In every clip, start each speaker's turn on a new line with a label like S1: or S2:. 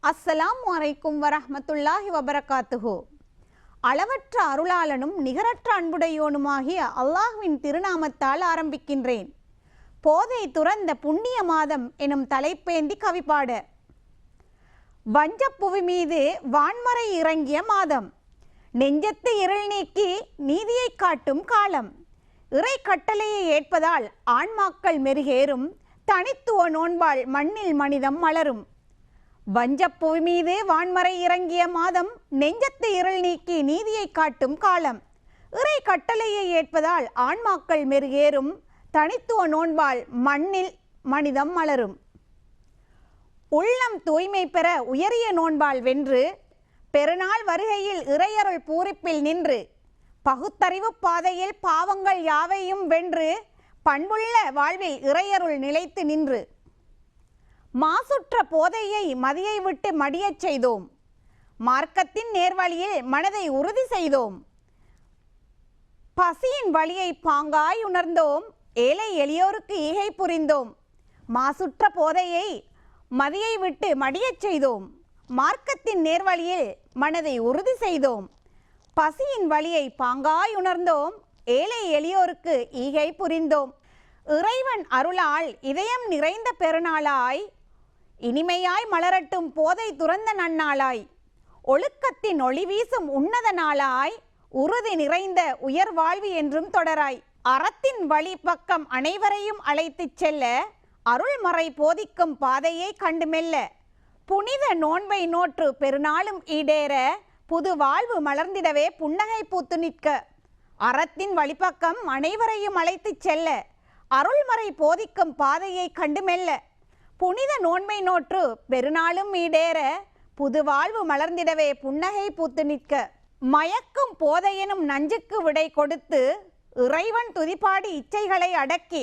S1: அஸ்ஸலாமு அலைக்கும் வரஹ்மத்துல்லாஹி வபரகாத்துஹு. அளவற்ற அருளாளனும் நிகரற்ற அன்புடையோனுமாகிய அல்லாஹ்வின் திருநாமத்தால் ஆரம்பிக்கின்றேன். போதை துறந்த புண்ணிய மாதம் எனும் தலைப்பேந்தி கவிப்பாட. வஞ்சப்புவி மீது வான்மறை இறங்கிய மாதம், நெஞ்சத்து இருள் நீக்கி நீதியை காட்டும் காலம், இறை கட்டளையை ஏற்பதால் ஆன்மாக்கள் மெருகேறும், தனித்துவ நோன்பால் மண்ணில் மனிதம் மலரும். வஞ்சப்புவி மீது வான்மறை இறங்கிய மாதம், நெஞ்சத்து இருள் நீக்கி நீதியை காட்டும் காலம், இறை கட்டளையை ஏற்பதால் ஆன்மாக்கள் மெருகேறும், தனித்துவ நோன்பால் மண்ணில் மனிதம் மலரும். உள்ளம் தூய்மை பெற உயரிய நோன்பால் வென்று, பெருநாள் வருகையில் இறையருள் பூரிப்பில் நின்று, பகுத்தறிவு பாதையில் பாவங்கள் யாவையும் வென்று, பண்புள்ள வாழ்வில் இறையருள் நிலைத்து நின்று, மாசுற்ற போதையை மதியை விட்டு மடியச் செய்தோம், மார்க்கத்தின் நேர்வழியில் மனதை உறுதி செய்தோம், பசியின் வழியை பாங்காய் உணர்ந்தோம், ஏழை எளியோருக்கு ஈகை புரிந்தோம், மாசுற்ற போதையை மதியை விட்டு மடியச் செய்தோம், மார்க்கத்தின் நேர்வழியில் மனதை உறுதி செய்தோம், பசியின் வழியை பாங்காய் உணர்ந்தோம், ஏழை எளியோருக்கு ஈகை புரிந்தோம். இறைவன் அருளால் இதயம் நிறைந்த பெருநாளாய், இனிமையாய் மலரட்டும் போதை துறந்த நன்னாளாய், ஒழுக்கத்தின் ஒளி வீசும் உன்னத நாளாய், உறுதி நிறைந்த உயர் வாழ்வு என்றும் தொடராய், அறத்தின் வழி பக்கம் அனைவரையும் அழைத்துச் செல்ல, அருள்மறை போதிக்கும் பாதையை கண்டு மெல்ல, புனித நோன்பை நோற்று பெருநாளும் ஈடேற, புது வாழ்வு மலர்ந்திடவே புன்னகை பூத்து நிற்க, அறத்தின் வழிபக்கம் அனைவரையும் அழைத்துச் செல்ல, அருள்மறை போதிக்கும் பாதையை கண்டு மெல்ல, புனித நோன்பை நோற்று பெருநாளும் ஈடேற, புது வாழ்வு மலர்ந்திடவே புன்னகை பூத்து நிற்க, மயக்கும் போதையெனும் நஞ்சுக்கு விடை கொடுத்து, இறைவன் துதிப்பாடி இச்சைகளை அடக்கி,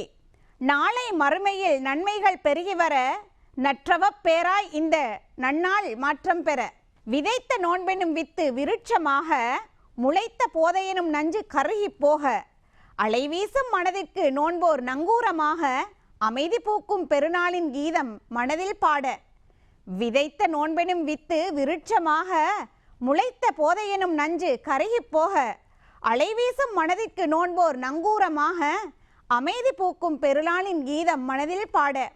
S1: நாளை மறுமையில் நன்மைகள் பெருகி வர, நற்றவப் பேராய் இந்த நன்னாள் மாற்றம் பெற, விதைத்த நோன்பெனும் வித்து விருட்சமாக, முளைத்த போதையெனும் நஞ்சு கருகி போக, அலைவீசும் மனதிற்கு நோன்போர் நங்கூரமாக, அமைதி பூக்கும் பெருநாளின் கீதம் மனதில் பாட, விதைத்த நோன்பெனும் வித்து விருட்சமாக, முளைத்த போதையெனும் நஞ்சு கருகி போக, அலைவீசும் மனதிற்கு நோன்போர் நங்கூரமாக, அமைதி பூக்கும் பெருநாளின் கீதம் மனதில் பாட,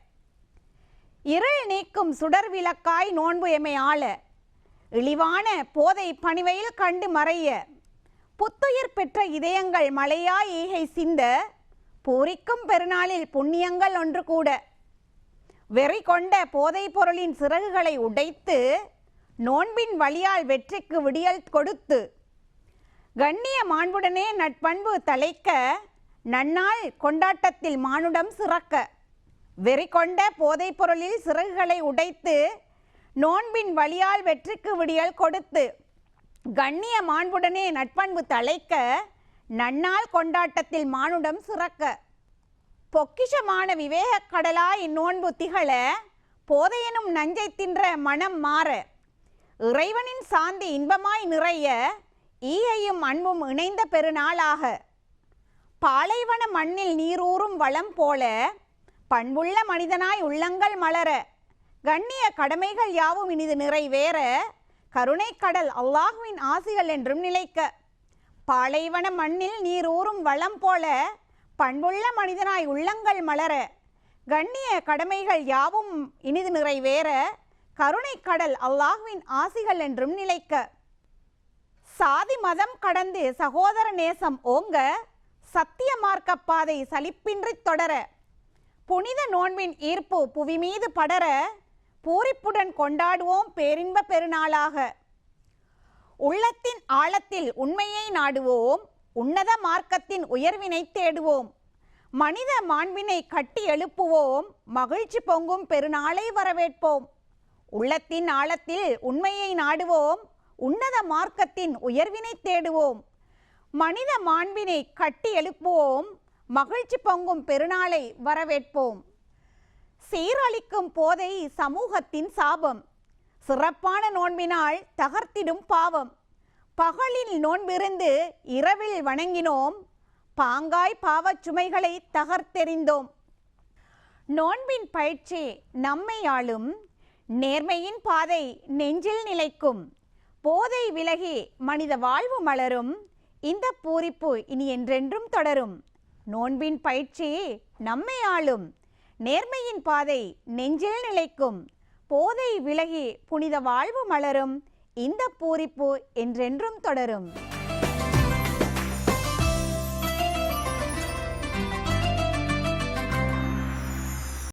S1: இருள் நீக்கும் சுடர் விளக்காய் நோன்பு எமை ஆள, இழிவான போதை பணிவையில் கண்டு மறைய, புத்துயிர் பெற்ற இதயங்கள் மலையாய் ஈகை சிந்த, பூரிக்கும் பெருநாளில் புண்ணியங்கள் ஒன்று கூட, வெறி கொண்ட போதை பொருளின் சிறகுகளை உடைத்து, நோன்பின் வழியால் வெற்றிக்கு விடியல் கொடுத்து, கண்ணிய மாண்புடனே நட்பண்பு தலைக்க, நன்னாள் கொண்டாட்டத்தில் மானுடம் சிறக்க, வெறி கொண்ட போதை பொருளில் சிறகுகளை உடைத்து, நோன்பின் வழியால் வெற்றிக்கு விடியல் கொடுத்து, கண்ணிய மாண்புடனே நட்பண்பு தலைக்க, நன்னாள் கொண்டாட்டத்தில் மானுடம் சிறக்க, பொக்கிஷமான விவேக கடலாய் நோன்பு திகழ, போதையெனும் நஞ்சை தின்ற மனம் மாற, இறைவனின் சாந்தி இன்பமாய் நிறைய, ஈகையும் அன்பும் இணைந்த பெருநாளாக, பாலைவன மண்ணில் நீரூறும் வளம் போல, பண்புள்ள மனிதனாய் உள்ளங்கள் மலர, கண்ணிய கடமைகள் யாவும் இனிது நிறைவேற, கருணை கடல் அல்லாஹ்வின் ஆசிகள் என்றும் நிலைக்க, பாலைவன மண்ணில் நீர் ஊறும் வளம் போல, பண்புள்ள மனிதனாய் உள்ளங்கள் மலர, கண்ணிய கடமைகள் யாவும் இனிது நிறைவேற, கருணை கடல் அல்லாஹ்வின் ஆசிகள் என்றும் நிலைக்க, சாதி மதம் கடந்து சகோதர நேசம் ஓங்க, சத்திய மார்க்க பாதை சலிப்பின்றி தொடர, புனித நோன்பின் ஈர்ப்பு புவி மீது படர, பூரிப்புடன் கொண்டாடுவோம் பேரின்ப பெருநாளாக, உள்ளத்தின் ஆழத்தில் உண்மையை நாடுவோம், உன்னத மார்க்கத்தின் உயர்வினை தேடுவோம், மனித மாண்பினை கட்டி எழுப்புவோம், மகிழ்ச்சி பொங்கும் பெருநாளை வரவேற்போம், உள்ளத்தின் ஆழத்தில் உண்மையை நாடுவோம், உன்னத மார்க்கத்தின் உயர்வினை தேடுவோம், மனித மாண்பினை கட்டி எழுப்புவோம், மகிழ்ச்சி பொங்கும் பெருநாளை வரவேற்போம். சீரழிக்கும் போதை சமூகத்தின் சாபம், சிறப்பான நோன்பினால் தகர்த்திடும் பாவம், பகலில் நோன்பிருந்து இரவில் வணங்கினோம், பாங்காய் பாவச் சுமைகளை தகர்த்தெறிந்தோம். நோன்பின் பயிற்சி நம்மை ஆளும், நேர்மையின் பாதை நெஞ்சில் நிலைக்கும். போதை விலகி மனித வாழ்வு மலரும். இந்த பூரிப்பு இனி என்றென்றும் தொடரும். நோன்பின் பயிற்சி நம்மை ஆளும். நேர்மையின் பாதை நெஞ்சில் நிலைக்கும். போதை விலகி புனித வாழ்வு மலரும். இந்த பூரிப்பு என்றென்றும் தொடரும்.